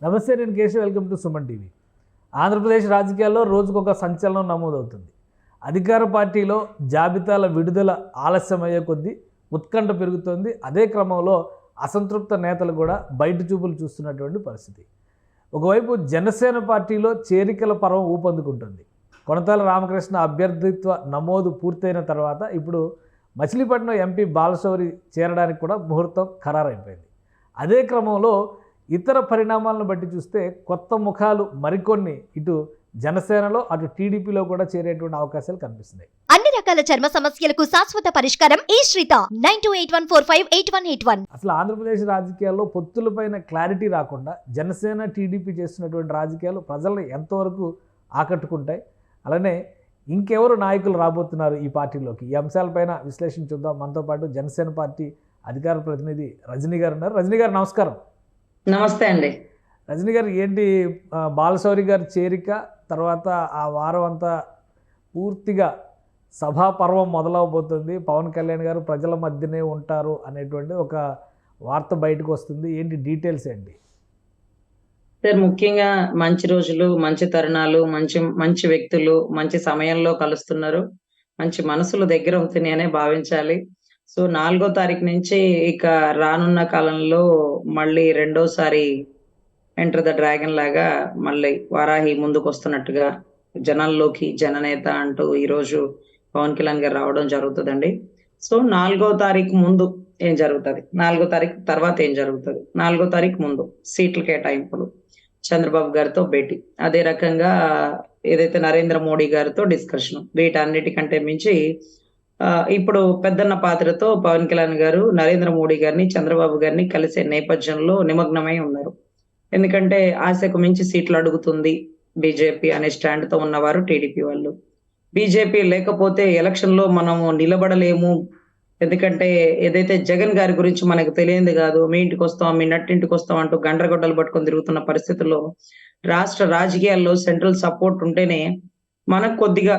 నమస్తే, నేను Keshav. Welcome to Suman TV. Andhra Pradesh రాజకీయాల్లో రోజుకొక సంచలనం నమోదవుతుంది. అధికార పార్టీలో జాబితాల విడుదల ఆలస్యమయ్యే కొద్దీ ఉత్కంఠ పెరుగుతోంది. అదే క్రమంలో అసంతృప్త నేతలు కూడా బయట చూపులు చూస్తున్నటువంటి పరిస్థితి. ఒకవైపు జనసేన పార్టీలో చేరికల పర్వం ఊపందుకుంటుంది. కొనతాల రామకృష్ణ అభ్యర్థిత్వ నమోదు పూర్తయిన తర్వాత ఇప్పుడు మచిలీపట్నం ఎంపీ బాలశౌరి చేరడానికి కూడా ముహూర్తం ఖరారైపోయింది. అదే క్రమంలో ఇతర పరిణామాలను బట్టి చూస్తే కొత్త ముఖాలు మరికొన్ని ఇటు జనసేనలో అటు టీడీపీలో కూడా చేరేటువంటి అవకాశాలు కనిపిస్తున్నాయి. అన్ని రకాల చర్మ సమస్యలకు శాశ్వత పరిష్కారం ఈ శ్రీత 9281458181. అసలు ఆంధ్రప్రదేశ్ రాజకీయాల్లో పొత్తులపైన క్లారిటీ రాకుండా జనసేన టీడీపీ చేస్తున్నటువంటి రాజకీయాలు ప్రజలను ఎంతవరకు ఆకట్టుకుంటాయి, అలానే ఇంకెవరు నాయకులు రాబోతున్నారు ఈ పార్టీలోకి, ఈ అంశాలపైన విశ్లేషణ చూద్దాం. మనతో పాటు జనసేన పార్టీ అధికార ప్రతినిధి రజనీ గారు ఉన్నారు. రజనీ గారు నమస్కారం. నమస్తే అండి. రజనీ గారు, ఏంటి బాలశౌరి గారి చేరిక తర్వాత ఆ వారం అంతా పూర్తిగా సభా పర్వం మొదలవబోతుంది, పవన్ కళ్యాణ్ గారు ప్రజల మధ్యనే ఉంటారు అనేటువంటి ఒక వార్త బయటకు వస్తుంది. ఏంటి డీటెయిల్స్ ఏంటి? సార్, ముఖ్యంగా మంచి రోజులు, మంచి తరుణాలు, మంచి వ్యక్తులు మంచి సమయంలో కలుస్తున్నారు. మంచి మనసులు దగ్గర అవుతున్నాయనే భావించాలి. సో 4వ తారీఖు నుంచి ఇక రానున్న కాలంలో మళ్ళీ రెండోసారి ఎంటర్ ద డ్రాగన్ లాగా మళ్ళీ వారాహి ముందుకు వస్తున్నట్టుగా జనాల్లోకి జననేత అంటూ ఈరోజు పవన్ కళ్యాణ్ గారు రావడం జరుగుతుందండి. సో 4వ తారీఖు ముందు ఏం జరుగుతుంది, 4వ తారీఖు తర్వాత ఏం జరుగుతుంది, 4వ తారీఖు ముందు సీట్ల కేటాయింపులు, చంద్రబాబు గారితో భేటీ, అదే రకంగా ఏదైతే నరేంద్ర మోడీ గారితో డిస్కషన్, వీటన్నిటికంటే మించి ఇప్పుడు పెద్దన్న పాత్రతో పవన్ కళ్యాణ్ గారు నరేంద్ర మోడీ గారిని చంద్రబాబు గారిని కలిసే నేపథ్యంలో నిమగ్నమై ఉన్నారు. ఎందుకంటే ఆశకు మించి సీట్లు అడుగుతుంది బీజేపీ అనే స్టాండ్ తో ఉన్నవారు టీడీపీ వాళ్ళు. బీజేపీ లేకపోతే ఎలక్షన్ లో మనము నిలబడలేము, ఎందుకంటే ఏదైతే జగన్ గారి గురించి మనకు తెలియంది కాదు, మీ ఇంటికి వస్తాం మీ నట్టింటికి వస్తాం అంటూ గండ్రగొడ్డలు పట్టుకొని తిరుగుతున్న పరిస్థితుల్లో రాష్ట్ర రాజకీయాల్లో సెంట్రల్ సపోర్ట్ ఉంటేనే మనకు కొద్దిగా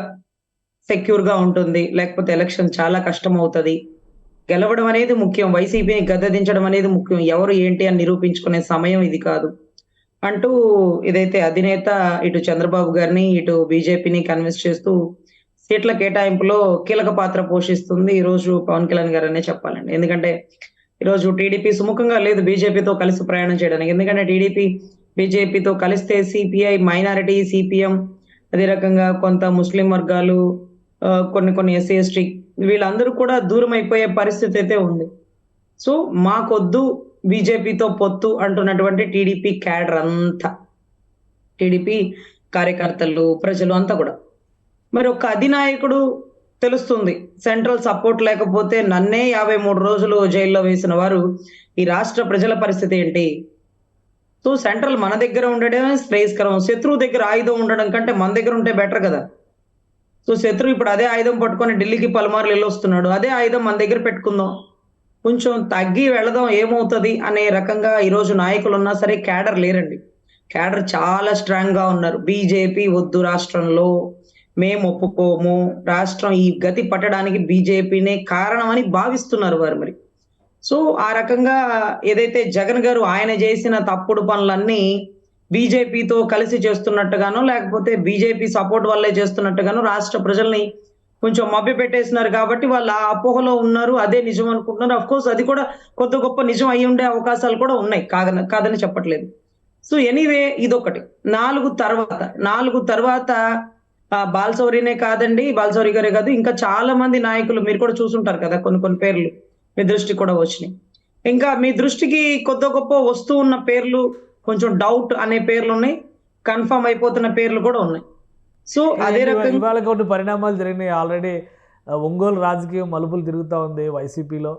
సెక్యూర్ గా ఉంటుంది, లేకపోతే ఎలక్షన్ చాలా కష్టం అవుతుంది. గెలవడం అనేది ముఖ్యం, వైసీపీని గద్దెదించడం అనేది ముఖ్యం, ఎవరు ఏంటి అని నిరూపించుకునే సమయం ఇది కాదు అంటూ ఇదైతే అధినేత ఇటు చంద్రబాబు గారిని ఇటు బీజేపీని కన్విన్స్ చేస్తూ సీట్ల కేటాయింపులో కీలక పాత్ర పోషిస్తుంది ఈ రోజు పవన్ కళ్యాణ్ గారు అనే చెప్పాలండి. ఎందుకంటే ఈరోజు టీడీపీ సుముఖంగా లేదు బీజేపీతో కలిసి ప్రయాణం చేయడానికి. ఎందుకంటే టీడీపీ బీజేపీతో కలిస్తే సిపిఐ, మైనారిటీ, సిపిఎం, అదే రకంగా కొంత ముస్లిం వర్గాలు, కొన్ని ఎస్సీ ఎస్టీ వీళ్ళందరూ కూడా దూరం అయిపోయే పరిస్థితి అయితే ఉంది. సో మాకొద్దు బీజేపీతో పొత్తు అంటున్నటువంటి టీడీపీ క్యాడర్ అంతా, టీడీపీ కార్యకర్తలు, ప్రజలు అంతా కూడా. మరి ఒక అధినాయకుడు తెలుస్తుంది, సెంట్రల్ సపోర్ట్ లేకపోతే నన్నే 53 రోజులు జైల్లో వేసిన వారు ఈ రాష్ట్ర ప్రజల పరిస్థితి ఏంటి? సో సెంట్రల్ మన దగ్గర ఉండడమే శ్రేయస్కరం. శత్రువు దగ్గర ఆయుధం ఉండడం కంటే మన దగ్గర ఉంటే బెటర్ కదా. సో శత్రువు ఇప్పుడు అదే ఆయుధం పట్టుకొని ఢిల్లీకి పలుమార్లు వెళ్ళొస్తున్నాడు, అదే ఆయుధం మన దగ్గర పెట్టుకుందాం, కొంచెం తగ్గి వెళదాం ఏమవుతుంది అనే రకంగా ఈరోజు నాయకులు ఉన్నా సరే క్యాడర్ లేరండి. క్యాడర్ చాలా స్ట్రాంగ్ గా ఉన్నారు. బీజేపీ వద్దు రాష్ట్రంలో, మేము ఒప్పుకోము, రాష్ట్రం ఈ గతి పట్టడానికి బీజేపీనే కారణం అని భావిస్తున్నారు వారు. మరి సో ఆ రకంగా ఏదైతే జగన్ గారు ఆయన చేసిన తప్పుడు పనులన్నీ బీజేపీతో కలిసి చేస్తున్నట్టుగానో లేకపోతే బీజేపీ సపోర్ట్ వల్లే చేస్తున్నట్టుగానో రాష్ట్ర ప్రజల్ని కొంచెం మభ్య పెట్టేసినారు. కాబట్టి వాళ్ళు ఆ అపోహలో ఉన్నారు, అదే నిజం అనుకుంటున్నారు. అఫ్ కోర్స్ అది కూడా కొద్ది గొప్ప నిజం అయి ఉండే అవకాశాలు కూడా ఉన్నాయి, కాదని చెప్పట్లేదు. సో ఎనీవే ఇదొకటి. 4 తర్వాత బాలశౌరినే కాదండి, బాలశౌరి గారే కాదు, ఇంకా చాలా మంది నాయకులు మీరు కూడా చూసుంటారు కదా, కొన్ని పేర్లు మీ దృష్టికి కూడా వచ్చినాయి. ఇంకా మీ దృష్టికి కొద్ది గొప్ప వస్తూ ఉన్న పేర్లు, కొంచెం డౌట్ అనే పేర్లు ఉన్నాయి, కన్ఫర్మ్ అయిపోతున్న పేర్లు కూడా ఉన్నాయి. సో అదే రకంగా ఇవాళ కొన్ని పరిణామాలు జరిగినాయి. ఆల్రెడీ ఒంగోలు రాజకీయం మలుపులు తిరుగుతూ ఉంది వైసీపీలో.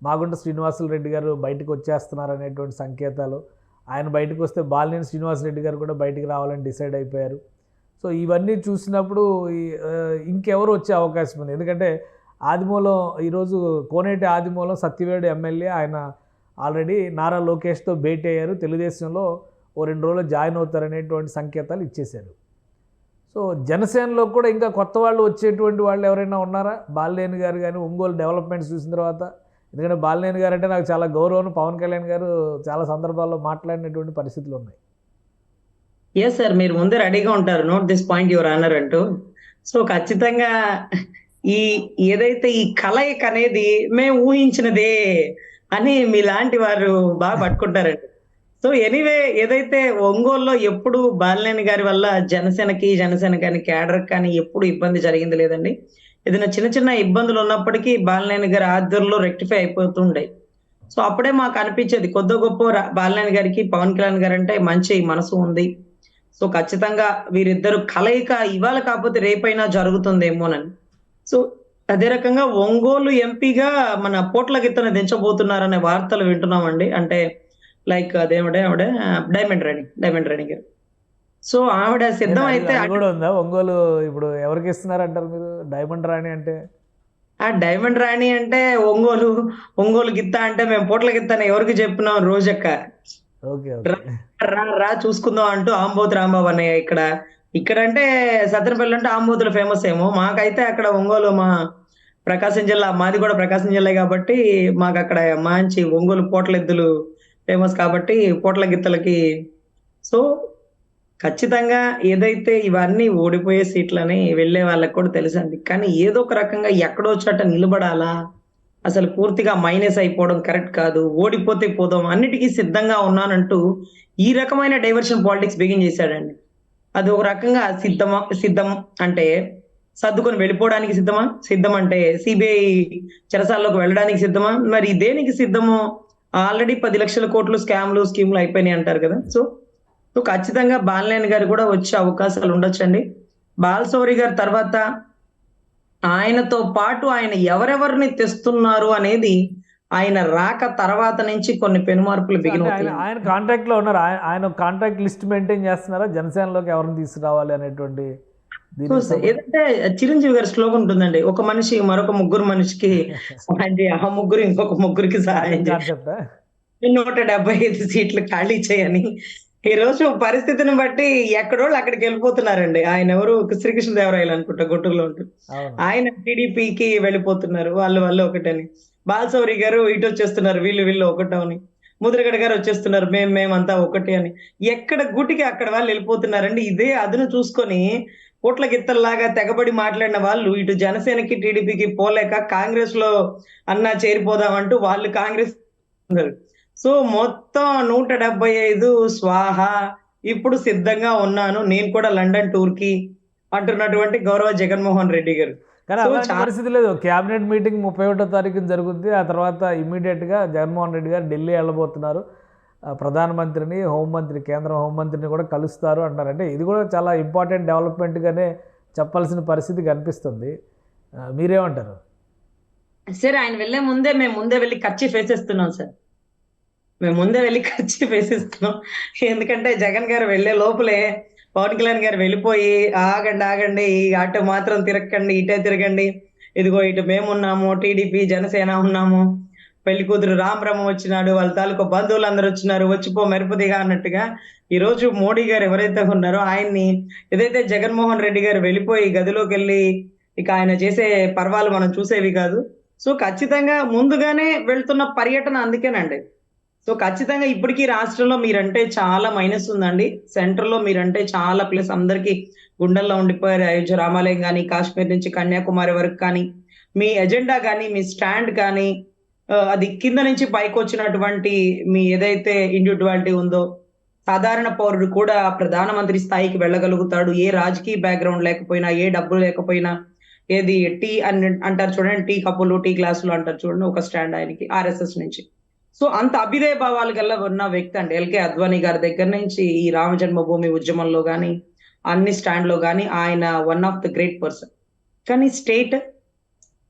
మాగుంట శ్రీనివాసులు గారు బయటకు వచ్చేస్తున్నారు అనేటువంటి సంకేతాలు. ఆయన బయటకు వస్తే బాలినేని శ్రీనివాసరెడ్డి గారు కూడా బయటికి రావాలని డిసైడ్ అయిపోయారు. సో ఇవన్నీ చూసినప్పుడు ఇంకెవరు వచ్చే అవకాశం ఉంది? ఎందుకంటే ఆదిమూలం ఈరోజు కోనేటి ఆదిమూలం సత్యవేడు ఎమ్మెల్యే, ఆయన ఆల్రెడీ నారా లోకేష్తో భేటీ అయ్యారు, తెలుగుదేశంలో ఓ 2 రోజులు జాయిన్ అవుతారనేటువంటి సంకేతాలు ఇచ్చేశారు. సో జనసేనలో కూడా ఇంకా కొత్త వాళ్ళు వచ్చేటువంటి వాళ్ళు ఎవరైనా ఉన్నారా? బాలినేని గారు కానీ ఒంగోలు డెవలప్మెంట్స్ చూసిన తర్వాత, ఎందుకంటే బాలినేని గారు అంటే నాకు చాలా గౌరవం, పవన్ కళ్యాణ్ గారు చాలా సందర్భాల్లో మాట్లాడినటువంటి పరిస్థితులు ఉన్నాయి. Yes sir. మీరు ముందే రెడీగా ఉంటారు. Note this point your honour అంటూ. సో, ఖచ్చితంగా ఈ ఏదైతే ఈ కలయిక అనేది మేము ఊహించినదే అని మీలాంటి వారు బాగా పట్టుకుంటారండి. సో, ఎనీవే ఏదైతే ఒంగోలులో ఎప్పుడు బాలినేని గారి వల్ల జనసేన కానీ, క్యాడర్‌కి కానీ ఎప్పుడు ఇబ్బంది జరిగింది లేదండి. ఏదైనా చిన్న చిన్న ఇబ్బందులు ఉన్నప్పటికీ బాలినేని గారి ఆధ్వర్యంలో రెక్టిఫై అయిపోతూ ఉండేయి. సో, అప్పుడే మాకు అనిపించేది కొద్దో గొప్పో బాలినేని గారికి పవన్ కళ్యాణ్ గారంటే మంచి మనసు ఉంది. సో, ఖచ్చితంగా వీరిద్దరు కలయిక ఇవాళ కాకపోతే రేపైనా జరుగుతుందేమోనని. సో, అదే రకంగా ఒంగోలు ఎంపీగా మన పోట్ల గిత్తని దించబోతున్నారనే వార్తలు వింటున్నామండి. అంటే లైక్ ఆవిడ డైమండ్ రాణి గారు. సో, ఆవిడ సిద్ధం అది అయితే అది కూడా ఉందా ఒంగోలు? ఇప్పుడు ఎవరికి ఇస్తున్నారంటారు మీరు డైమండ్ రాణి అంటే? ఆ డైమండ్ రాణి అంటే ఒంగోలు గిత్త అంటే మేము పోట్ల గిత్త అని ఎవరికి చెప్పినాం రోజక్క. ఓకే, రా ఓకే. రా చూసుకుందాం అంటూ ఆంబోతు రాంబాబు అన్నయ్య ఇక్కడ. ఇక్కడంటే సత్తెనపల్లి అంటే ఆంబోతులు ఫేమస్ ఏమో. మాకైతే అక్కడ ఒంగోలు ప్రకాశం జిల్లా మాది కూడా ప్రకాశం జిల్లా కాబట్టి మాకక్కడ మంచి ఒంగోలు పోట్లెద్దులు ఫేమస్ కాబట్టి పోట్ల గిత్తలకి. సో, ఖచ్చితంగా ఏదైతే ఇవన్నీ ఓడిపోయే సీట్లని వెళ్ళే వాళ్ళకి కూడా తెలుసండి. కానీ ఏదో ఒక రకంగా ఎక్కడో చోట నిలబడాలా? అసలు పూర్తిగా మైనస్ అయిపోవడం కరెక్ట్ కాదు. ఓడిపోతే పోదాం. అన్నిటికి సిద్ధంగా ఉన్నానంటూ ఈ రకమైన డైవర్షన్ పాలిటిక్స్ బిగిన్ చేశాడండి. అది ఒక రకంగా సిద్ధం అంటే సర్దుకొని వెళ్ళిపోవడానికి సిద్ధమా? సిద్ధం అంటే సీబీఐ చెరసాల్లోకి వెళ్ళడానికి సిద్ధమా? మరి దేనికి సిద్ధమో ఆల్రెడీ 10,00,000 కోట్లు స్కామ్‌లు, స్కీమ్‌లు అయిపోయినాయి అంటారు కదా! సో, ఖచ్చితంగా బాలినేని గారు కూడా వచ్చే అవకాశాలు ఉండొచ్చండి. బాలశౌరి గారి తర్వాత ఆయనతో పాటు ఆయన ఎవరెవరిని తెస్తున్నారు అనేది ఆయన రాక తర్వాత నుంచి కొన్ని పెనుమార్పులు బిగిన్ అంటే ఆయన అవుతాయి. ఆయన కాంటాక్ట్లో ఉన్నారు. ఆయన కాంటాక్ట్ లిస్ట్ మెయింటైన్ చేస్తున్నారా జనసేనలోకి ఎవరిని తీసుకురావాలి అనేటువంటి సో, దీనికి ఏదంటే చిరంజీవి గారి స్లోగన్ ఉంటుందండి. ఒక మనిషి మరొక ముగ్గురు మనిషికి సహాయం చేయి. ఆ ముగ్గురు ఇంకొక ముగ్గురికి సహాయం చేయి. కాన్సెప్టా? 175 సీట్లు ఖాళీ చేయని. ఈ రోజు పరిస్థితిని బట్టి ఎక్కడోళ్ళు అక్కడికి వెళ్ళిపోతున్నారండి. ఆయన ఎవరు శ్రీకృష్ణదేవరాయలు అనుకుంటా గుంటూరులో ఉంటారు. అవును. ఆయన టీడీపీకి వెళ్ళిపోతున్నారు. వాళ్ళు ఒకటని. బాలశౌరి గారు ఇటొచ్చేస్తున్నారు. వీళ్ళు ఒకటని. ముద్రగడ గారు వచ్చేస్తున్నారు. మేమంతా ఒకటి అని. ఎక్కడ గూటికి అక్కడ వాళ్ళు వెళ్ళిపోతున్నారండి. ఇదే అదును చూసుకొని పోట్ల గిత్తల్లాగా తెగబడి మాట్లాడిన వాళ్ళు ఇటు జనసేనకి, టీడీపీకి పోలేక కాంగ్రెస్‌లో అన్నా చేరిపోదాం అంటూ వాళ్ళు కాంగ్రెస్ ఉన్నారు. సో, మొత్తం 175 స్వాహ. ఇప్పుడు సిద్ధంగా ఉన్నాను. నేను కూడా లండన్ టూర్‌కి అంటున్నటువంటి గౌరవ జగన్మోహన్ రెడ్డి గారు. కానీ సో, అలాంటి పరిస్థితి లేదు. క్యాబినెట్ మీటింగ్ 31వ తారీఖున జరుగుద్ది. ఆ తర్వాత ఇమ్మీడియట్‌గా జగన్మోహన్ రెడ్డి గారు ఢిల్లీ వెళ్ళబోతున్నారు. ప్రధానమంత్రిని, కేంద్ర హోంమంత్రిని కూడా కలుస్తారు అంటారు. అంటే ఇది కూడా చాలా ఇంపార్టెంట్ డెవలప్‌మెంట్‌గానే చెప్పాల్సిన పరిస్థితి కనిపిస్తుంది. మీరేమంటారు? సరే ఆయన మేము ముందే వెళ్లి కర్చీఫ్ వేసేస్తున్నాం సార్. మేము ముందే వెళ్లి కర్చీఫ్ వేసేస్తున్నాం. ఎందుకంటే జగన్ గారు వెళ్ళే లోపలే పవన్ కళ్యాణ్ గారు వెళ్ళిపోయి ఆగండి. అటు మాత్రం తిరగకండి, ఇటే తిరగండి. ఇదిగో ఇటు మేమున్నాము, టీడీపీ, జనసేన ఉన్నాము. పెళ్లి కూతురు రామబ్రహ్మ వచ్చినాడు. వాళ్ళ తాలూకా బంధువులందరూ వచ్చినారు. వచ్చిపో మెరుపుదిగా అన్నట్టుగా ఈరోజు మోడీ గారు ఎవరైతే ఉన్నారో ఆయన్ని ఏదైతే జగన్మోహన్ రెడ్డి గారు వెళ్ళిపోయి గదిలోకెళ్ళి ఇక ఆయన చేసే పర్వాలు మనం చూసేవి కాదు. సో, ఖచ్చితంగా ముందుగానే వెళ్తున్న పర్యటన అందుకేనండి. సో, ఖచ్చితంగా ఇప్పటికీ రాష్ట్రంలో మీరంటే చాలా మైనస్ ఉందండి. సెంట్రల్‌లో మీరంటే చాలా ప్లస్ అందరికీ గుండెల్లో ఉండిపోయారు. అయోధ్య రామాలయం గాని, కాశ్మీర్ నుంచి కన్యాకుమారి వరకు కానీ, మీ ఎజెండా గాని, మీ స్టాండ్ కానీ అది కింద నుంచి పైకొచ్చినటువంటి మీ ఏదైతే ఇండివిడ్యువాలిటీ ఉందో, సాధారణ పౌరుడు కూడా ప్రధానమంత్రి స్థాయికి వెళ్ళగలుగుతాడు. ఏ రాజకీయ బ్యాక్‌గ్రౌండ్ లేకపోయినా, ఏ డబ్బులు లేకపోయినా, ఏది టీ అంటారు చూడండి. టీ కప్పులు, టీ గ్లాసులు అంటారు చూడండి. ఒక స్టాండ్ ఆయనకి ఆర్ఎస్ఎస్ నుంచి. సో, అంత అభ్యుదయ భావాలు గల్లా ఉన్న వ్యక్తి అండి. ఎల్‌కే అద్వానీ గారి దగ్గర నుంచి ఈ రామ జన్మభూమి ఉద్యమంలో గాని, అన్ని స్టాండ్‌లో గాని ఆయన one of the great person. కానీ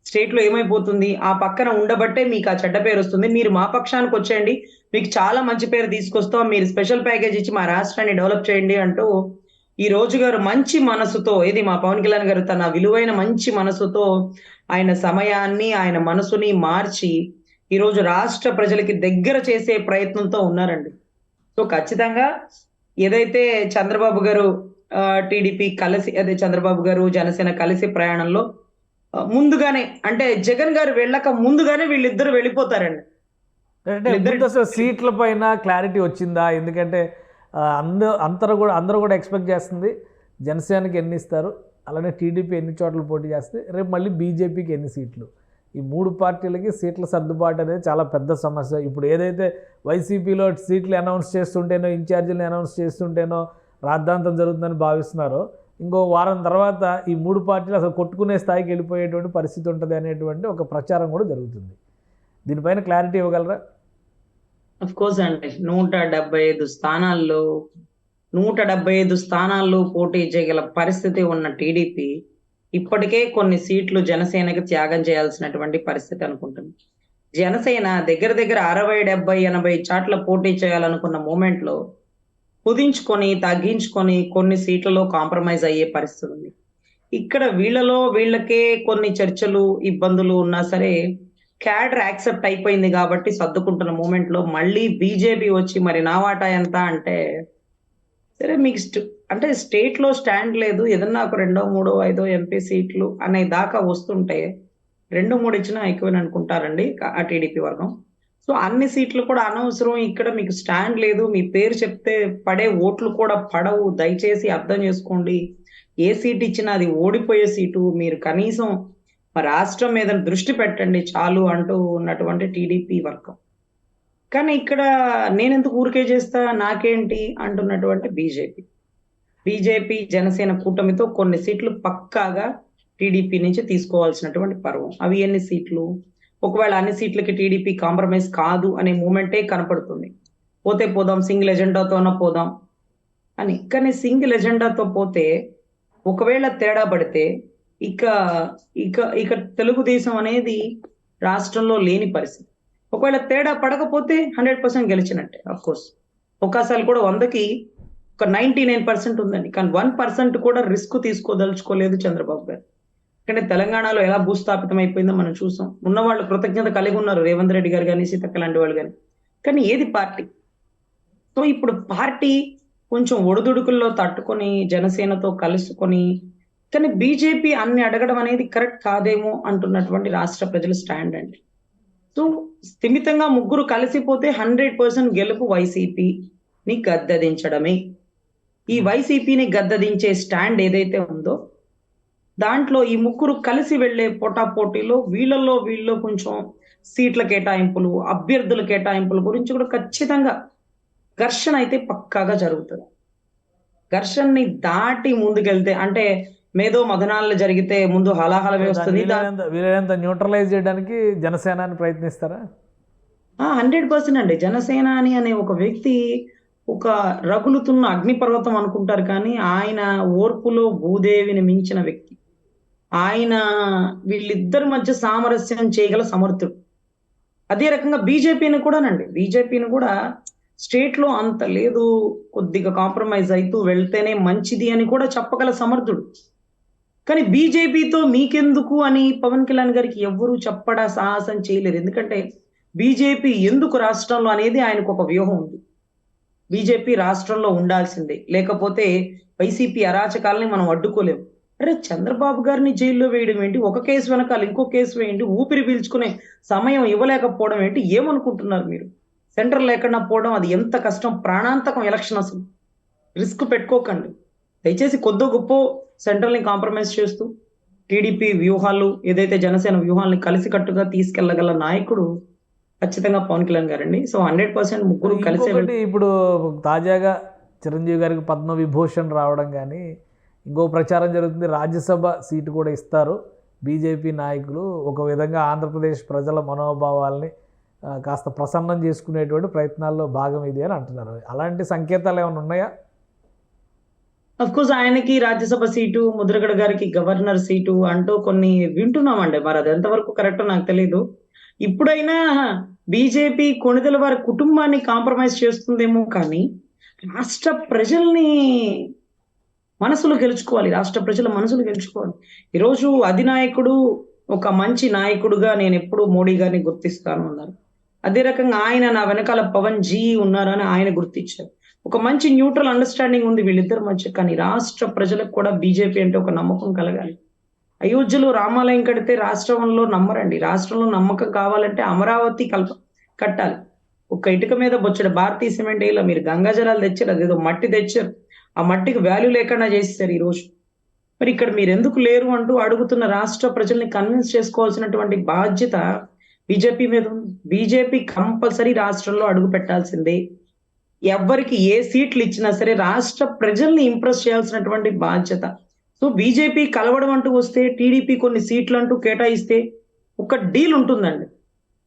స్టేట్‌లో ఏమైపోతుంది? ఆ పక్కన ఉండబట్టే మీకు ఆ చెడ్డ పేరొస్తుంది. మీరు మా పక్షానికొచ్చేయండి. మీకు చాలా మంచి పేరు తీసుకొస్తాం. మీరు స్పెషల్ ప్యాకేజ్ ఇచ్చి మా రాష్ట్రాన్ని డెవలప్ చేయండి అంటూ ఈ రోజు గారు మంచి మనసుతో మా పవన్ కళ్యాణ్ గారు తన విలువైన మంచి మనసుతో ఆయన సమయాన్ని, ఆయన మనసుని మార్చి ఈరోజు రాష్ట్ర ప్రజలకి దగ్గర చేసే ప్రయత్నంతో ఉన్నారండి. సో, ఖచ్చితంగా ఏదైతే చంద్రబాబు గారు టీడీపీ కలిసి చంద్రబాబు గారు, జనసేన కలిసి ప్రయాణంలో ముందుగానే అంటే జగన్ గారు వెళ్ళక ముందుగానే వీళ్ళిద్దరూ వెళ్ళిపోతారండి. అంటే ముందు అసలు సీట్ల పైన క్లారిటీ వచ్చిందా? ఎందుకంటే అందరూ కూడా ఎక్స్పెక్ట్ చేస్తుంది జనసేనకి ఎన్ని ఇస్తారు, అలానే టీడీపీ ఎన్ని చోట్ల పోటీ చేస్తుంది, రేపు మళ్ళీ బీజేపీకి ఎన్ని సీట్లు. ఈ 3 పార్టీలకి సీట్ల సర్దుబాటు అనేది చాలా పెద్ద సమస్య. ఇప్పుడు ఏదైతే వైసీపీలో సీట్లు అనౌన్స్ చేస్తుంటేనో, ఇన్ఛార్జీలను అనౌన్స్ చేస్తుంటేనో రాద్ధాంతం జరుగుతుందని భావిస్తున్నారో, ఇంకో వారం తర్వాత ఈ 3 పార్టీలు అసలు కొట్టుకునే స్థాయికి వెళ్ళిపోయేటువంటి పరిస్థితి ఉంటుంది అనేటువంటి ఒక ప్రచారం కూడా జరుగుతుంది. దీనిపైన క్లారిటీ ఇవ్వగలరా? అఫ్ కోర్స్ అండి. 175 స్థానాల్లో పోటీ చేయగల పరిస్థితి ఉన్న టీడీపీ ఇప్పటికే కొన్ని సీట్లు జనసేనకి త్యాగం చేయాల్సినటువంటి పరిస్థితి అనుకుంటుంది. జనసేన దగ్గర 60, 70, 80 చాట్ల పోటీ చేయాలనుకున్న మూమెంట్ లో కుదించుకొని తగ్గించుకొని కొన్ని సీట్లలో కాంప్రమైజ్ అయ్యే పరిస్థితి ఉంది. ఇక్కడ వీళ్ళకే కొన్ని చర్చలు ఇబ్బందులు ఉన్నా సరే క్యాడర్ యాక్సెప్ట్ అయిపోయింది కాబట్టి సర్దుకుంటున్న మూమెంట్ లో మళ్ళీ బీజేపీ వచ్చి మరి నా వాటా ఎంత అంటే, సరే మీకు అంటే స్టేట్ లో స్టాండ్ లేదు, ఏదన్నా ఒక 2, 3, 5 ఎంపీ సీట్లు అనే దాకా వస్తుంటే 2, 3 ఇచ్చినా ఎక్కువని అనుకుంటారండి ఆ టీడీపీ వర్గం. సో అన్ని సీట్లు కూడా అనవసరం, ఇక్కడ మీకు స్టాండ్ లేదు, మీ పేరు చెప్తే పడే ఓట్లు కూడా పడవు, దయచేసి అర్థం చేసుకోండి, ఏ సీట్ ఇచ్చినా అది ఓడిపోయే సీటు, మీరు కనీసం రాష్ట్రం మీద దృష్టి పెట్టండి చాలు అంటూ ఉన్నటువంటి టీడీపీ వర్గం. కానీ ఇక్కడ నేనెందుకు ఊరికే చేస్తా, నాకేంటి అంటున్నటువంటి బీజేపీ జనసేన కూటమితో కొన్ని సీట్లు పక్కాగా టీడీపీ నుంచి తీసుకోవాల్సినటువంటి పర్వం. అవి ఎన్ని సీట్లు? ఒకవేళ అన్ని సీట్లకి టీడీపీ కాంప్రమైజ్ కాదు అనే మూమెంటే కనపడుతుంది. పోతే పోదాం, సింగిల్ ఎజెండాతోనో పోదాం అని. కానీ సింగిల్ ఎజెండాతో పోతే ఒకవేళ తేడా పడితే ఇక తెలుగుదేశం అనేది రాష్ట్రంలో లేని పరిస్థితి. ఒకవేళ తేడా పడకపోతే 100% గెలిచినట్టే. అఫ్ కోర్స్ అవకాశాలు కూడా 100కి ఒక 99% ఉందండి. కానీ 1% కూడా రిస్క్ తీసుకోదలుచుకోలేదు చంద్రబాబు గారు. ఎందుకంటే తెలంగాణలో ఎలా భూస్థాపితం అయిపోయిందో మనం చూసాం. ఉన్నవాళ్ళు కృతజ్ఞత కలిగి ఉన్నారు, రేవంత్ రెడ్డి గారు కానీ సీతక్క లాంటి వాళ్ళు కానీ. కానీ ఏది పార్టీ? సో ఇప్పుడు పార్టీ కొంచెం ఒడిదుడుకుల్లో తట్టుకొని జనసేనతో కలుసుకొని, కానీ బీజేపీ అన్ని అడగడం అనేది కరెక్ట్ కాదేమో అంటున్నటువంటి రాష్ట్ర ప్రజల స్టాండ్ అండి. సో స్థిమితంగా ముగ్గురు కలిసిపోతే 100% గెలుపు వైసీపీని గద్దదించడమే. ఈ వైసీపీని గద్దదించే స్టాండ్ ఏదైతే ఉందో దాంట్లో ఈ ముగ్గురు కలిసి వెళ్లే పోటాపోటీలో వీళ్ళు కొంచెం సీట్ల కేటాయింపులు, అభ్యర్థుల కేటాయింపుల గురించి కూడా ఖచ్చితంగా ఘర్షణ అయితే పక్కాగా జరుగుతుంది. ఘర్షణని దాటి ముందుకెళ్తే అంటే మేధో మదనాలు జరిగితే ముందు హలాహలమే వస్తుంది. వీలైనంత న్యూట్రలైజ్ చేయడానికి జనసేనాని ప్రయత్నిస్తారా? 100% అండి. జనసేనాని అనే ఒక వ్యక్తి ఒక రగులుతున్న అగ్నిపర్వతం అనుకుంటారు, కానీ ఆయన ఓర్పులో భూదేవిని మించిన వ్యక్తి. ఆయన వీళ్ళిద్దరి మధ్య సామరస్యం చేయగల సమర్థుడు. అదే రకంగా బీజేపీని కూడా స్టేట్ లో అంత లేదు, కొద్దిగా కాంప్రమైజ్ అవుతూ వెళ్తేనే మంచిది అని కూడా చెప్పగల సమర్థుడు. కానీ బీజేపీతో మీకెందుకు అని పవన్ కళ్యాణ్ గారికి ఎవ్వరూ చెప్పడా సాహసం చేయలేరు. ఎందుకంటే బీజేపీ ఎందుకు రాష్ట్రంలో అనేది ఆయనకు ఒక వ్యూహం ఉంది. బీజేపీ రాష్ట్రంలో ఉండాల్సిందే, లేకపోతే వైసీపీ అరాచకాలని మనం అడ్డుకోలేము. అరే చంద్రబాబు గారిని జైల్లో వేయడం ఏంటి, ఒక కేసు వెనకాల ఇంకో కేసు వేయండి, ఊపిరి పీల్చుకునే సమయం ఇవ్వలేకపోవడం ఏంటి, ఏమనుకుంటున్నారు మీరు? సెంటర్ లేకుండా పోవడం అది ఎంత కష్టం, ప్రాణాంతకం ఎలక్షన్. అసలు రిస్క్ పెట్టుకోకండి దయచేసి. కొద్దో గొప్ప సెంట్రల్ని కాంప్రమైజ్ చేస్తూ టీడీపీ వ్యూహాలు ఏదైతే జనసేన వ్యూహాలని కలిసికట్టుగా తీసుకెళ్లగల నాయకుడు ఖచ్చితంగా పవన్ కళ్యాణ్ గారండి. సో 100% ముగ్గురు కలిసి. ఇప్పుడు తాజాగా చిరంజీవి గారికి పద్మవిభూషణ్ రావడం కానీ, ఇంకో ప్రచారం జరుగుతుంది, రాజ్యసభ సీటు కూడా ఇస్తారు బీజేపీ నాయకులు. ఒక విధంగా ఆంధ్రప్రదేశ్ ప్రజల మనోభావాల్ని కాస్త ప్రసన్నం చేసుకునేటువంటి ప్రయత్నాల్లో భాగం ఇది అని అంటున్నారు. అలాంటి సంకేతాలు ఏమైనా ఉన్నాయా? అఫ్ కోర్స్ ఆయనకి రాజ్యసభ సీటు, ముద్రగడ గారికి గవర్నర్ సీటు అంటూ కొన్ని వింటున్నామండి. మరి అది ఎంతవరకు కరెక్టో నాకు తెలియదు. ఇప్పుడైనా బీజేపీ కొణిదెల వారి కుటుంబాన్ని కాంప్రమైజ్ చేస్తుందేమో, కానీ రాష్ట్ర ప్రజల్ని మనసులు గెలుచుకోవాలి, రాష్ట్ర ప్రజల మనసులు గెలుచుకోవాలి. ఈరోజు అధినాయకుడు ఒక మంచి నాయకుడుగా నేను ఎప్పుడు మోడీ గారిని గుర్తిస్తాను అన్నారు. అదే రకంగా ఆయన నా వెనకాల పవన్ జీ ఉన్నారని ఆయన గుర్తించారు. ఒక మంచి న్యూట్రల్ అండర్స్టాండింగ్ ఉంది వీళ్ళిద్దరి మధ్య. కానీ రాష్ట్ర ప్రజలకు కూడా బీజేపీ అంటే ఒక నమ్మకం కలగాలి. అయోధ్యలో రామాలయం కడితే రాష్ట్రంలో నమ్మరండి. రాష్ట్రంలో నమ్మకం కావాలంటే అమరావతి కట్టాలి. ఒక ఇటుక మీద బొచ్చడు భారతీయ సిమెంట్ ఇలా మీరు గంగా జలాలు తెచ్చారు, అదేదో మట్టి తెచ్చారు. ఆ మట్టికి వాల్యూ లేకుండా చేసేసారు ఈ రోజు. మరి ఇక్కడ మీరెందుకు లేరు అంటూ అడుగుతున్న రాష్ట్ర ప్రజల్ని కన్విన్స్ చేసుకోవాల్సినటువంటి బాధ్యత బీజేపీ మీద ఉంది. బీజేపీ కంపల్సరీ రాష్ట్రంలో అడుగు పెట్టాల్సిందే. ఎవరికి ఏ సీట్లు ఇచ్చినా సరే రాష్ట్ర ప్రజల్ని ఇంప్రెస్ చేయాల్సినటువంటి బాధ్యత. సో బీజేపీ కలవడం అంటూ వస్తే, టీడీపీ కొన్ని సీట్లు అంటూ కేటాయిస్తే ఒక డీల్ ఉంటుందండి.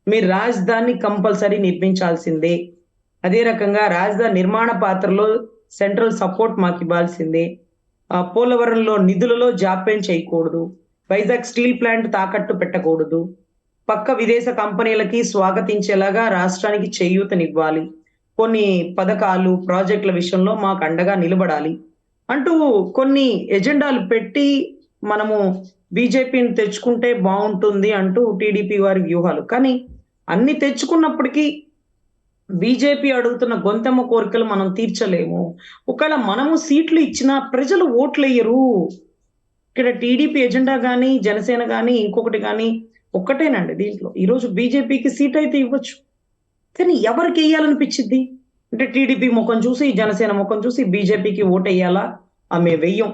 మీరు రాజధాని కంపల్సరీ నిర్మించాల్సిందే. అదే రకంగా రాజధాని నిర్మాణ పాత్రలో సెంట్రల్ సపోర్ట్ మాకు ఇవ్వాల్సిందే. పోలవరంలో నిధులలో జాప్యం చేయకూడదు. వైజాగ్ స్టీల్ ప్లాంట్ తాకట్టు పెట్టకూడదు. పక్క విదేశ కంపెనీలకి స్వాగతించేలాగా రాష్ట్రానికి చేయూతనివ్వాలి. కొన్ని పథకాలు, ప్రాజెక్టుల విషయంలో మాకు అండగా నిలబడాలి అంటూ కొన్ని ఎజెండాలు పెట్టి మనము బీజేపీని తెచ్చుకుంటే బాగుంటుంది అంటూ టీడీపీ వారి వ్యూహాలు. కానీ అన్ని తెచ్చుకున్నప్పటికీ బీజేపీ అడుగుతున్న గొంతెమ్మ కోరికలు మనం తీర్చలేము. ఒకవేళ మనము సీట్లు ఇచ్చినా ప్రజలు ఓట్లేయరు. ఇక్కడ టీడీపీ ఎజెండా కానీ, జనసేన కానీ, ఇంకొకటి కానీ ఒక్కటేనండి దీంట్లో. ఈరోజు బీజేపీకి సీట్ అయితే ఇవ్వచ్చు, కానీ ఎవరికి వేయాలనిపించింది అంటే టీడీపీ ముఖం చూసి, జనసేన ముఖం చూసి బీజేపీకి ఓటు వేయాలా? మేము వెయ్యం.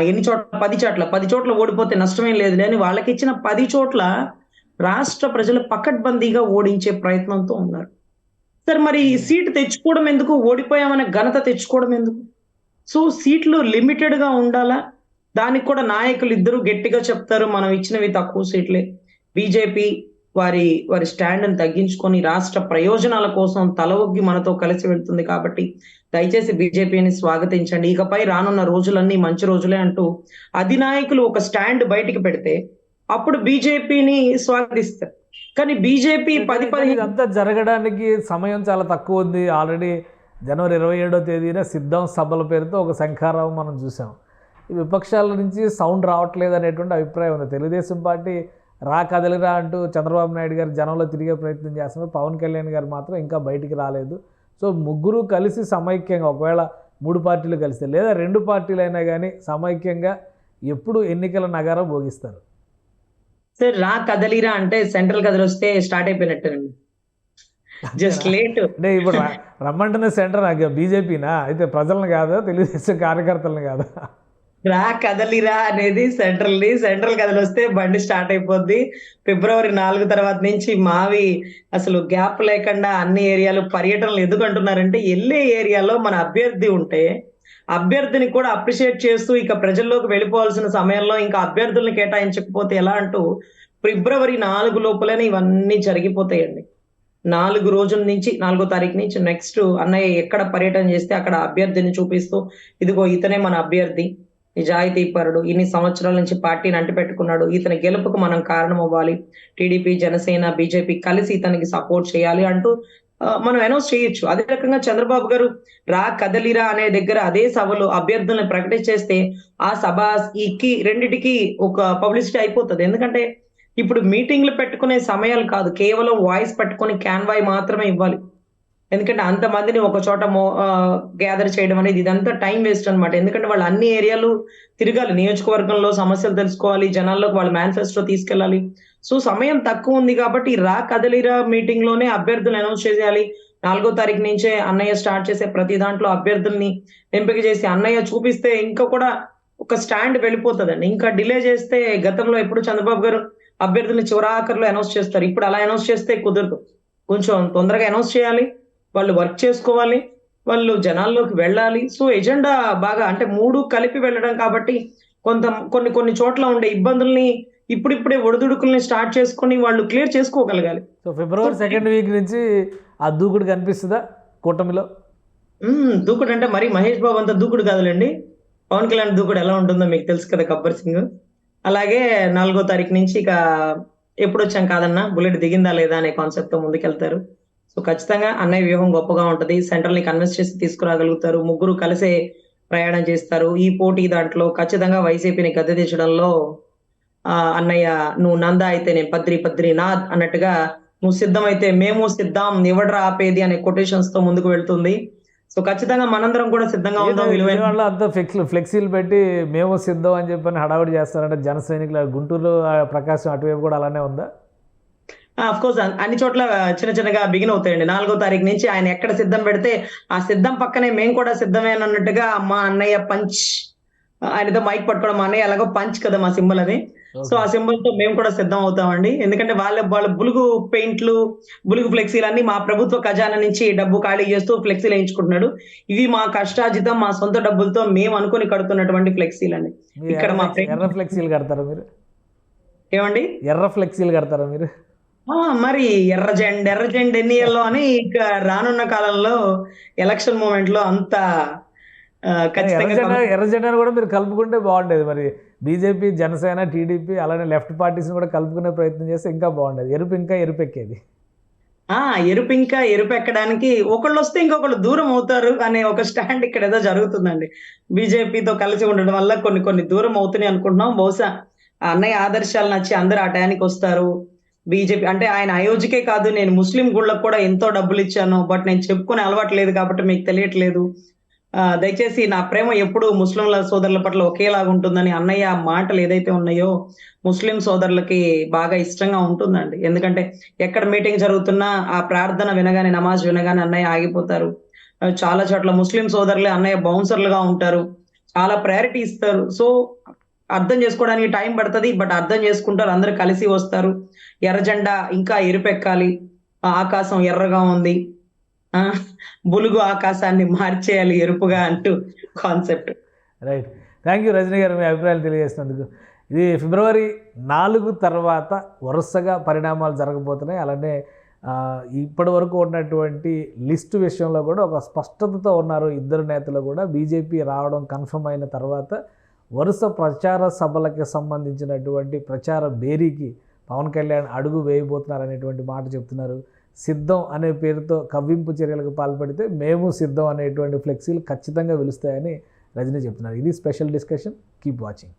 ఎన్ని చోట్ల? 10 చోట్ల ఓడిపోతే నష్టమేం లేదు అని వాళ్ళకి ఇచ్చిన 10 చోట్ల రాష్ట్ర ప్రజలు పకడ్బందీగా ఓడించే ప్రయత్నంతో ఉన్నారు. సరే మరి సీటు తెచ్చుకోవడం ఎందుకు? ఓడిపోయామనే ఘనత తెచ్చుకోవడం ఎందుకు? సో సీట్లు లిమిటెడ్ గా ఉండాలా? దానికి కూడా నాయకులు ఇద్దరు గట్టిగా చెప్తారు, మనం ఇచ్చినవి తక్కువ సీట్లే. బీజేపీ వారి స్టాండ్ని తగ్గించుకొని రాష్ట్ర ప్రయోజనాల కోసం తల ఒగ్గి మనతో కలిసి వెళ్తుంది. కాబట్టి దయచేసి బీజేపీని స్వాగతించండి. ఇకపై రానున్న రోజులన్నీ మంచి రోజులే అంటూ అధినాయకులు ఒక స్టాండ్ బయటికి పెడితే అప్పుడు బీజేపీని స్వాగతిస్తారు. కానీ బీజేపీ 10-15 ఇదంతా జరగడానికి సమయం చాలా తక్కువ ఉంది. ఆల్రెడీ జనవరి 27వ తేదీన సిద్ధం సభల పేరుతో ఒక శంఖారావం మనం చూసాం. ఈ విపక్షాల నుంచి సౌండ్ రావట్లేదు అనేటువంటి అభిప్రాయం ఉంది. తెలుగుదేశం పార్టీ కదలిరా అంటూ చంద్రబాబు నాయుడు గారు జనంలో తిరిగే ప్రయత్నం చేస్తున్నారు. పవన్ కళ్యాణ్ గారు మాత్రం ఇంకా బయటికి రాలేదు. సో ముగ్గురు కలిసి సమైక్యంగా, ఒకవేళ 3 పార్టీలు కలిస్తే లేదా 2 పార్టీలు అయినా కానీ సమైక్యంగా ఎప్పుడు ఎన్నికల నగారం భోగిస్తారు? సార్ కదలిరా అంటే సెంట్రల్ కదిలి వస్తే స్టార్ట్ అయిపోయినట్టేనండి. Just late. అంటే ఇప్పుడు రమ్మంటున్న సెంటర్ బీజేపీనా? అయితే ప్రజలను కాదా, తెలుగుదేశం కార్యకర్తలను కాదా? కదలిరా అనేది సెంట్రల్ కదిలి వస్తే బండి స్టార్ట్ అయిపోద్ది. ఫిబ్రవరి 4 తర్వాత నుంచి మావి అసలు గ్యాప్ లేకుండా అన్ని ఏరియాలు పర్యటనలు ఎందుకు అంటున్నారంటే, వెళ్ళే ఏరియాలో మన అభ్యర్థి ఉంటే అభ్యర్థిని కూడా అప్రిషియేట్ చేస్తూ ఇక ప్రజల్లోకి వెళ్ళిపోవాల్సిన సమయంలో ఇంకా అభ్యర్థుల్ని కేటాయించకపోతే ఎలా అంటూ ఫిబ్రవరి 4 లోపలనే ఇవన్నీ జరిగిపోతాయండి. 4 రోజుల నుంచి 4వ తారీఖు నుంచి నెక్స్ట్ అన్నయ్య ఎక్కడ పర్యటన చేస్తే అక్కడ అభ్యర్థిని చూపిస్తూ, ఇదిగో ఇతనే మన అభ్యర్థి, నిజాయితీ పరుడు, ఇన్ని సంవత్సరాల నుంచి పార్టీని అంటిపెట్టుకున్నాడు, ఇతని గెలుపుకు మనం కారణం అవ్వాలి, టీడీపీ, జనసేన, బీజేపీ కలిసి ఇతనికి సపోర్ట్ చేయాలి అంటూ మనం అనౌన్స్ చేయొచ్చు. అదే రకంగా చంద్రబాబు గారు కదలిరా అనే దగ్గర అదే సభలో అభ్యర్థులను ప్రకటించేస్తే ఆ సభ రెండిటికి ఒక పబ్లిసిటీ అయిపోతుంది. ఎందుకంటే ఇప్పుడు మీటింగ్లు పెట్టుకునే సమయాలు కాదు, కేవలం వాయిస్ పట్టుకొని క్యాన్వాయ్ మాత్రమే ఇవ్వాలి. ఎందుకంటే అంతమందిని ఒక చోట గ్యాదర్ చేయడం అనేది ఇదంతా టైం వేస్ట్ అనమాట. ఎందుకంటే వాళ్ళు అన్ని ఏరియాలు తిరగాలి, నియోజకవర్గంలో సమస్యలు తెలుసుకోవాలి, జనాల్లోకి వాళ్ళ మేనిఫెస్టో తీసుకెళ్ళాలి. సో సమయం తక్కువ ఉంది కాబట్టి కదలిరా మీటింగ్ లోనే అభ్యర్థులు అనౌన్స్ చేయాలి. 4వ తారీఖు నుంచే అన్నయ్య స్టార్ట్ చేసే ప్రతి దాంట్లో అభ్యర్థుల్ని ఎంపిక చేసి అన్నయ్య చూపిస్తే ఇంకా కూడా ఒక స్టాండ్ వెళ్ళిపోతుందండి. ఇంకా డిలే చేస్తే గతంలో ఎప్పుడు చంద్రబాబు గారు అభ్యర్థుల్ని చివరాఖరులో అనౌన్స్ చేస్తారు. ఇప్పుడు అలా అనౌన్స్ చేస్తే కుదరదు. కొంచెం తొందరగా అనౌన్స్ చేయాలి, వాళ్ళు వర్క్ చేసుకోవాలి, వాళ్ళు జనాల్లోకి వెళ్ళాలి. సో ఎజెండా బాగా అంటే 3 కలిపి వెళ్ళడం కాబట్టి కొన్ని చోట్ల ఉండే ఇబ్బందుల్ని ఇప్పుడిప్పుడే ఒడిదుడుకుల్ని స్టార్ట్ చేసుకొని వాళ్ళు clear చేసుకోగలగాలి. So February 2nd week నుంచి ఆ దూకుడు కనిపిస్తుందా కూటమిలో? దూకుడు అంటే మరి మహేష్ బాబు అంతా దూకుడు కాదులేండి. పవన్ కళ్యాణ్ దూకుడు ఎలా ఉంటుందో మీకు తెలుసు కదా, గబ్బర్ సింగ్. అలాగే 4వ తారీఖు నుంచి ఇక ఎప్పుడు వచ్చాం కాదన్నా, బుల్లెట్ దిగిందా లేదా అనే కాన్సెప్ట్ తో ముందుకెళ్తారు. సో ఖచ్చితంగా అన్నయ్య వ్యూహం గొప్పగా ఉంటది. సెంట్రల్ ని కన్విన్స్ చేసి తీసుకురాగలుగుతారు. ముగ్గురు కలిసే ప్రయాణం చేస్తారు. ఈ పోటీ దాంట్లో ఖచ్చితంగా వైసీపీని గద్దె దించడంలో అన్నయ్య నువ్వు నందా అయితే నేను పద్రి నాథ్ అన్నట్టుగా, నువ్వు సిద్ధమైతే మేము సిద్ధం, ఎవడ్రా ఆపేది అనే కొటేషన్స్ తో ముందుకు వెళ్తుంది. సో ఖచ్చితంగా మనందరం కూడా సిద్ధంగా ఉందాం. విలువైన అంతా ఫ్లెక్సీలు పెట్టి మేము సిద్ధం అని చెప్పని హడావిడి చేస్తారంటే జన సైనికులు. గుంటూరు ప్రకాశం అటువైపు కూడా అలానే ఉందా? ఆఫ్ కోర్స్ అన్ని చోట్ల చిన్న చిన్నగా బిగిన్ అవుతాయండి. 4వ తారీఖు నుంచి ఆయన ఎక్కడ సిద్ధం పెడితే, ఆ సిద్ధం పక్కనే మేము కూడా సిద్ధమేనన్నట్టుగా మా అన్నయ్య పంచ్ ఆయనతో మైక్ పట్టుకోవడం. మా అన్నయ్య ఎలాగో పంచ్ కదా మా సింబల్ అది. సో ఆ సింబల్‌తో మేము కూడా సిద్ధం అవుతామండి. ఎందుకంటే వాళ్ళ బులుగు పెయింట్లు, బులుగు ఫ్లెక్సీలన్నీ మా ప్రభుత్వ ఖజానా నుంచి డబ్బు ఖాళీ చేస్తూ ఫ్లెక్సీలు ఎయించుకుంటున్నాడు. ఇవి మా కష్టార్జితం, మా సొంత డబ్బులతో మేము అనుకోని కడుతున్నటువంటి ఫ్లెక్సీలండి. మీరు ఇక్కడ మా ఎర్ర ఫ్లెక్సీలు కడతారా మీరు? ఏమండి? ఎర్ర ఫ్లెక్సీలు కడతారా మీరు? మరి ఎర్ర జెండ ఎన్నియల్లో అని ఇక రానున్న కాలంలో ఎలక్షన్ మూమెంట్‌లో అంత ఖచ్చితంగా ఎర్ర జెండాను కూడా మీరు కలుపుకుంటే బాగుండేది. మరి బీజేపీ, జనసేన, టీడీపీ అలానే లెఫ్ట్ పార్టీస్ని కూడా కలుపుకునే ప్రయత్నం చేస్తే ఇంకా బాగుండేది. ఎరుపు ఇంకా ఎరుపెక్కేది. ఎరుపు ఇంకా ఎరుపెక్కడానికి ఒకళ్ళొస్తే ఇంకొకళ్ళు దూరం అవుతారు అనే ఒక స్టాండ్ ఇక్కడ ఏదో జరుగుతుందండి. బీజేపీతో కలిసి ఉండడం వల్ల కొన్ని దూరం అవుతున్నాయి అనుకుంటున్నాం. బహుశా ఆ అన్నయ్య ఆదర్శాలు నచ్చి అందరూ ఆ టయానికి వస్తారు. బీజేపీ అంటే ఆయన అయోధ్యకే కాదు, నేను ముస్లిం గుళ్ళకి కూడా ఎంతో డబ్బులిచ్చాను. బట్ నేను చెప్పుకునే అలవాటు లేదు కాబట్టి మీకు తెలియట్లేదు. దయచేసి నా ప్రేమ ఎప్పుడూ ముస్లింల సోదరుల పట్ల ఒకేలాగా ఉంటుందని అన్నయ్య మాటలు ఏదైతే ఉన్నాయో ముస్లిం సోదరులకి బాగా ఇష్టంగా ఉంటుందండి. ఎందుకంటే ఎక్కడ మీటింగ్ జరుగుతున్నా ఆ ప్రార్థన వినగానే, నమాజ్ వినగానే అన్నయ్య ఆగిపోతారు. చాలా చోట్ల ముస్లిం సోదరులే అన్నయ్య బౌన్సర్లుగా ఉంటారు. చాలా ప్రయారిటీ ఇస్తారు. సో అర్థం చేసుకోవడానికి టైం పడతది. బట్ అర్థం చేసుకుంటారు. అందరూ కలిసి వస్తారు. ఎర్ర జెండా ఇంకా ఎరుపెక్కాలి. ఆకాశం ఎర్రగా ఉంది. ఆ! బులుగు ఆకాశాన్ని మార్చేయాలి ఎరుపుగా అంటూ concept. Right. Thank you Rajani garu, మీ అభిప్రాయాలు తెలియజేసినందుకు. ఇది ఫిబ్రవరి 4 తర్వాత వరుసగా పరిణామాలు జరగబోతున్నాయి. అలానే ఇప్పటి వరకు ఉన్నటువంటి లిస్టు విషయంలో కూడా ఒక స్పష్టతతో ఉన్నారు ఇద్దరు నేతలు కూడా. బీజేపీ రావడం కన్ఫర్మ్ అయిన తర్వాత వరుస ప్రచార సభలకి సంబంధించినటువంటి ప్రచార బేరీకి పవన్ కళ్యాణ్ అడుగు వేయబోతున్నారనేటువంటి మాట చెప్తున్నారు. సిద్ధం అనే పేరుతో కవ్వింపు చర్యలకు పాల్పడితే మేము సిద్ధం అనేటువంటి ఫ్లెక్సీలు ఖచ్చితంగా వెలుస్తాయని రజనీ చెప్తున్నారు. ఇది స్పెషల్ డిస్కషన్. Keep watching.